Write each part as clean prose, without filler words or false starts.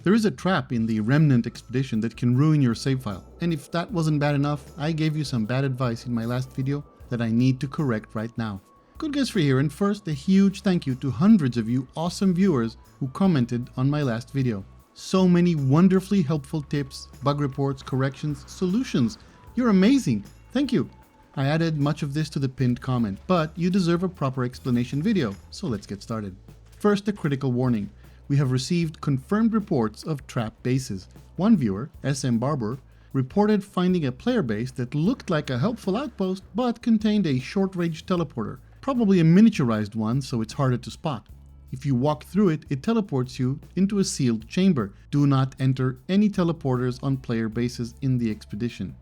There is a trap in the Remnant Expedition that can ruin your save file, and if that wasn't bad enough, I gave you some bad advice in my last video that I need to correct right now. GoodGuysFree here, and first a huge thank you to hundreds of you awesome viewers who commented on my last video. So many wonderfully helpful tips, bug reports, corrections, solutions. You're amazing. Thank you. I added much of this to the pinned comment, but you deserve a proper explanation video, so let's get started. First, a critical warning. We have received confirmed reports of trap bases. One viewer, SM Barber, reported finding a player base that looked like a helpful outpost but contained a short-range teleporter, probably a miniaturized one so it's harder to spot. If you walk through it, it teleports you into a sealed chamber. Do not enter any teleporters on player bases in the expedition.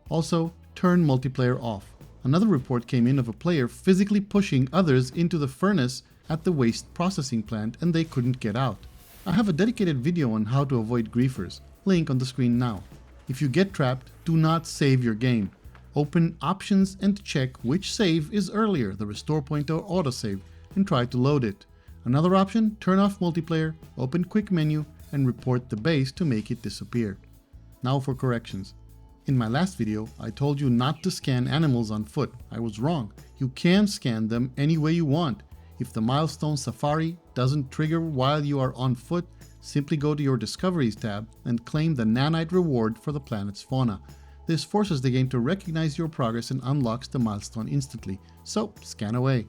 Also, turn multiplayer off. Another report came in of a player physically pushing others into the furnace at the waste processing plant and they couldn't get out. I have a dedicated video on how to avoid griefers, link on the screen now. If you get trapped, do not save your game. Open options and check which save is earlier, the restore point or autosave, and try to load it. Another option, turn off multiplayer, open quick menu, and report the base to make it disappear. Now for corrections. In my last video, I told you not to scan animals on foot. I was wrong. You can scan them any way you want. If the milestone safari doesn't trigger while you are on foot, simply go to your Discoveries tab and claim the nanite reward for the planet's fauna. This forces the game to recognize your progress and unlocks the milestone instantly. So, scan away.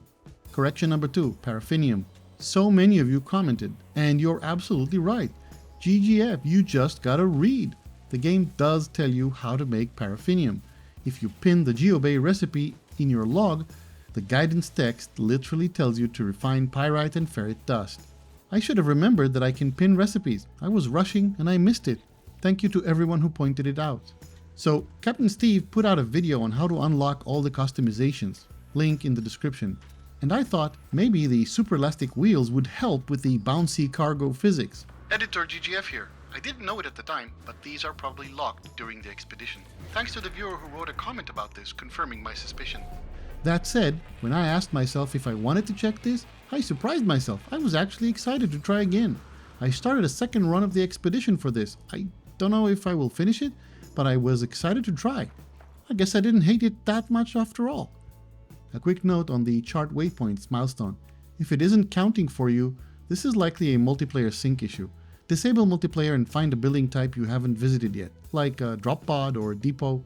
Correction number 2, paraffinium. So many of you commented, and you're absolutely right. GGF, you just gotta read. The game does tell you how to make paraffinium. If you pin the GeoBay recipe in your log, the guidance text literally tells you to refine pyrite and ferrite dust. I should have remembered that I can pin recipes. I was rushing and I missed it. Thank you to everyone who pointed it out. So, Captain Steve put out a video on how to unlock all the customizations. Link in the description. And I thought maybe the super elastic wheels would help with the bouncy cargo physics. Editor GGF here. I didn't know it at the time, but these are probably locked during the expedition. Thanks to the viewer who wrote a comment about this, confirming my suspicion. That said, when I asked myself if I wanted to check this, I surprised myself. I was actually excited to try again. I started a second run of the expedition for this. I don't know if I will finish it, but I was excited to try. I guess I didn't hate it that much after all. A quick note on the chart waypoints milestone. If it isn't counting for you, this is likely a multiplayer sync issue. Disable multiplayer and find a building type you haven't visited yet, like a drop pod or a depot.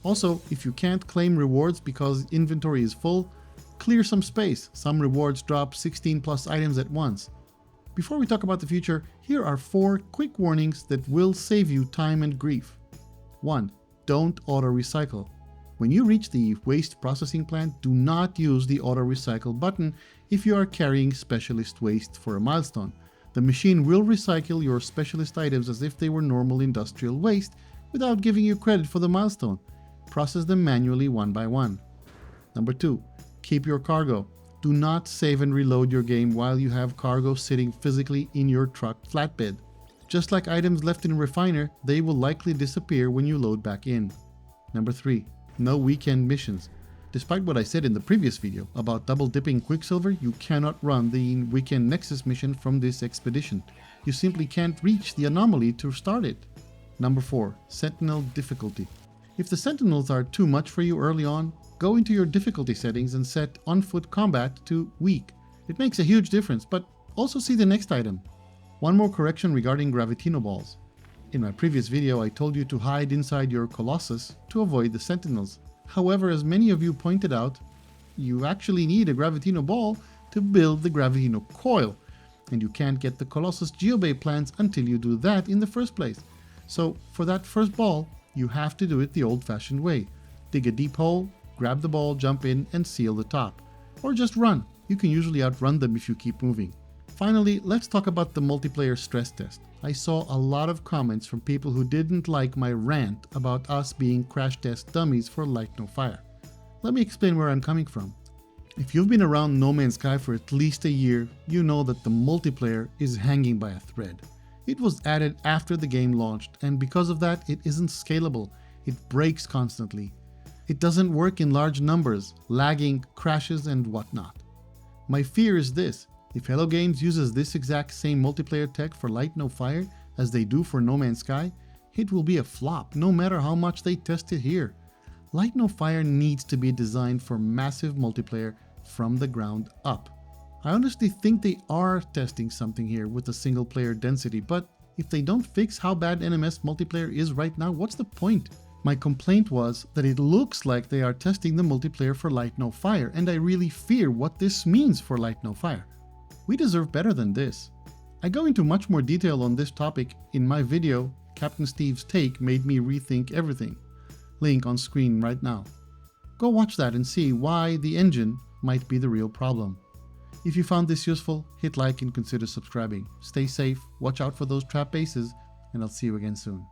Also, if you can't claim rewards because inventory is full, clear some space. Some rewards drop 16 plus items at once. Before we talk about the future, here are 4 quick warnings that will save you time and grief. 1. Don't auto-recycle. When you reach the waste processing plant, do not use the auto-recycle button if you are carrying specialist waste for a milestone. The machine will recycle your specialist items as if they were normal industrial waste without giving you credit for the milestone. Process them manually one by one. Number 2. Keep your cargo. Do not save and reload your game while you have cargo sitting physically in your truck flatbed. Just like items left in a refiner, they will likely disappear when you load back in. Number 3. No weekend missions. Despite what I said in the previous video about double dipping Quicksilver, you cannot run the Weekend Nexus mission from this expedition. You simply can't reach the anomaly to start it. Number 4. Sentinel difficulty. If the Sentinels are too much for you early on, go into your difficulty settings and set on-foot combat to weak. It makes a huge difference, but also see the next item. One more correction regarding Gravitino balls. In my previous video, I told you to hide inside your Colossus to avoid the Sentinels. However, as many of you pointed out, you actually need a Gravitino ball to build the Gravitino coil, and you can't get the Colossus GeoBay plants until you do that in the first place. So for that first ball, you have to do it the old-fashioned way. Dig a deep hole, grab the ball, jump in, and seal the top. Or just run. You can usually outrun them if you keep moving. Finally, let's talk about the multiplayer stress test. I saw a lot of comments from people who didn't like my rant about us being crash test dummies for Light No Fire. Let me explain where I'm coming from. If you've been around No Man's Sky for at least a year, you know that the multiplayer is hanging by a thread. It was added after the game launched, and because of that, it isn't scalable. It breaks constantly. It doesn't work in large numbers, lagging, crashes, and whatnot. My fear is this: if Hello Games uses this exact same multiplayer tech for Light No Fire, as they do for No Man's Sky, it will be a flop no matter how much they test it here. Light No Fire needs to be designed for massive multiplayer from the ground up. I honestly think they are testing something here with the single player density, but if they don't fix how bad NMS multiplayer is right now, what's the point? My complaint was that it looks like they are testing the multiplayer for Light No Fire, and I really fear what this means for Light No Fire. We deserve better than this. I go into much more detail on this topic in my video, Captain Steve's Take Made Me Rethink Everything. Link on screen right now. Go watch that and see why the engine might be the real problem. If you found this useful, hit like and consider subscribing. Stay safe, watch out for those trap bases, and I'll see you again soon.